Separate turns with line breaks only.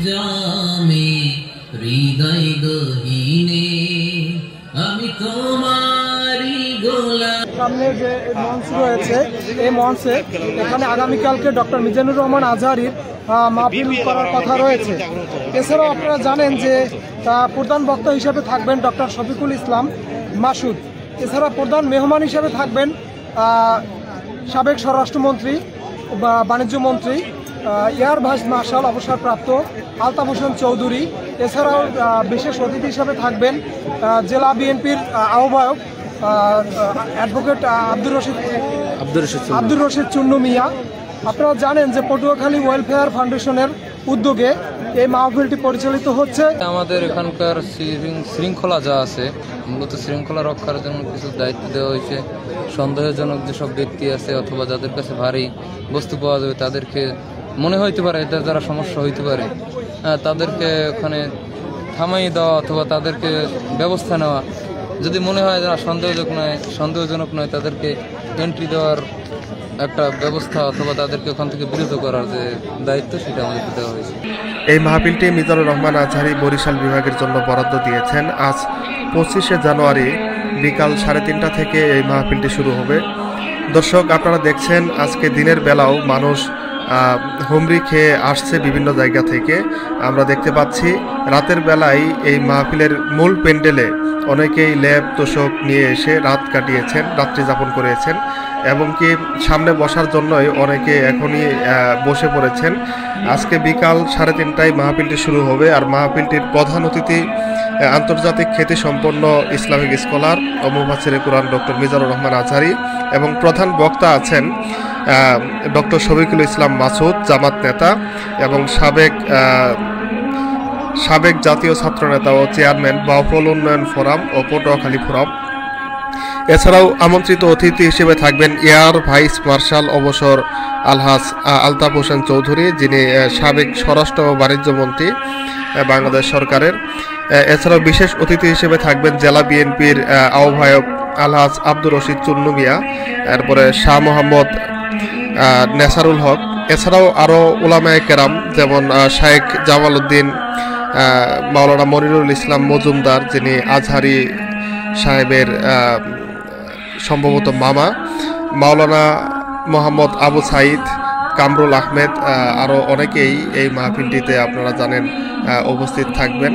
জামে হৃদয় গহীনে আমি তোমারি গোলাম।
সামনে যে মঞ্চ রয়েছে এই মঞ্চে এখানে আগামীকালকে ডক্টর মিজানুর রহমান আজহারীর মাহফিল করার কথা রয়েছে। এছাড়াও আপনারা জানেন যে প্রধান বক্তা হিসেবে থাকবেন ডক্টর শফিকুল ইসলাম মাসুদ। এছাড়া প্রধান মেহমান হিসেবে থাকবেন সাবেক স্বরাষ্ট্রমন্ত্রী বা বাণিজ্য মন্ত্রী এয়ার ভাইস মার্শাল অবসরপ্রাপ্ত আলতাফ হোসেন চৌধুরী। এছাড়াও বিশেষ অতিথি হিসেবে থাকবেন জেলা বিএনপির আহ্বায়ক অ্যাডভোকেট আব্দুর রশিদ চুন্নু মিয়া। আপনারা জানেন যে পটুয়াখালী ওয়েলফেয়ার ফাউন্ডেশনের উদ্যোগে এই মাহফিলটি পরিচালিত হচ্ছে।
আমাদের এখানকার শৃঙ্খলা যা আছে, মূলত শৃঙ্খলা রক্ষার জন্য কিছু দায়িত্ব দেওয়া হয়েছে। সন্দেহজনক যেসব ব্যক্তি আছে অথবা যাদের কাছে ভারী বস্তু পাওয়া যাবে, তাদেরকে মনে হইতে পারে এদের দ্বারা সমস্যা হইতে পারে, তাদেরকে ওখানে থামাই দেওয়া অথবা তাদেরকে ব্যবস্থা নেওয়া। যদি মনে হয় যারা সন্দেহজনক নয় তাদেরকে এন্ট্রি দেওয়ার একটা ব্যবস্থা অথবা তাদেরকে ওখান থেকে বিরত করার যে দায়িত্ব, সেটা আমাদেরকে দেওয়া হয়েছে।
এই মাহফিলটি মিজানুর রহমান আজহারী বরিশাল বিভাগের জন্য বরাদ্দ দিয়েছেন। আজ 25শে জানুয়ারি বিকাল 3:30 থেকে এই মাহফিলটি শুরু হবে। দর্শক, আপনারা দেখছেন আজকে দিনের বেলাও মানুষ হুমড়ি খেয়ে আসছে বিভিন্ন জায়গা থেকে। আমরা দেখতে পাচ্ছি রাতের বেলায় এই মাহফিলের মূল প্যান্ডেলে অনেকেই ল্যাব তোষক নিয়ে এসে রাত কাটিয়েছেন, রাত্রি যাপন করেছেন এবং কি সামনে বসার জন্যই অনেকে এখনই বসে পড়েছেন। আজকে বিকাল 3:30টায় মাহফিলটি শুরু হবে। আর মাহফিলটির প্রধান অতিথি আন্তর্জাতিক খ্যাতিসম্পন্ন ইসলামিক স্কলার ও মুফাসসিরে কুরআন ডক্টর মিজানুর রহমান আজহারী এবং প্রধান বক্তা আছেন ডক্টর শফিকুল ইসলাম মাসুদ, জামাত নেতা এবং সাবেক জাতীয় ছাত্র নেতা ও চেয়ারম্যান বাউফল উন্নয়ন ফোরাম ও পটুয়াখালী ফোরাম। এছাড়াও আমন্ত্রিত অতিথি হিসেবে থাকবেন এয়ার ভাইস মার্শাল অবসর আলহাজ আলতাফ হোসেন চৌধুরী, যিনি সাবেক স্বরাষ্ট্র ও বাণিজ্য মন্ত্রী বাংলাদেশ সরকারের। এছাড়াও বিশেষ অতিথি হিসেবে থাকবেন জেলা বিএনপির আহ্বায়ক আলহাজ আব্দুর রশিদ চুন্নু মিয়া, এরপরে শাহ মোহাম্মদ নেসারুল হক। এছাড়াও আরও উলামায়ে কেরাম যেমন শায়েখ জামাল উদ্দিন, মাওলানা মনিরুল ইসলাম মজুমদার, যিনি আজহারী সাহেবের সম্ভবত মামা, মাওলানা মোহাম্মদ আবু সাইদ, কামরুল আহমেদ, আরও অনেকেই এই মাহফিলটিতে আপনারা জানেন উপস্থিত থাকবেন।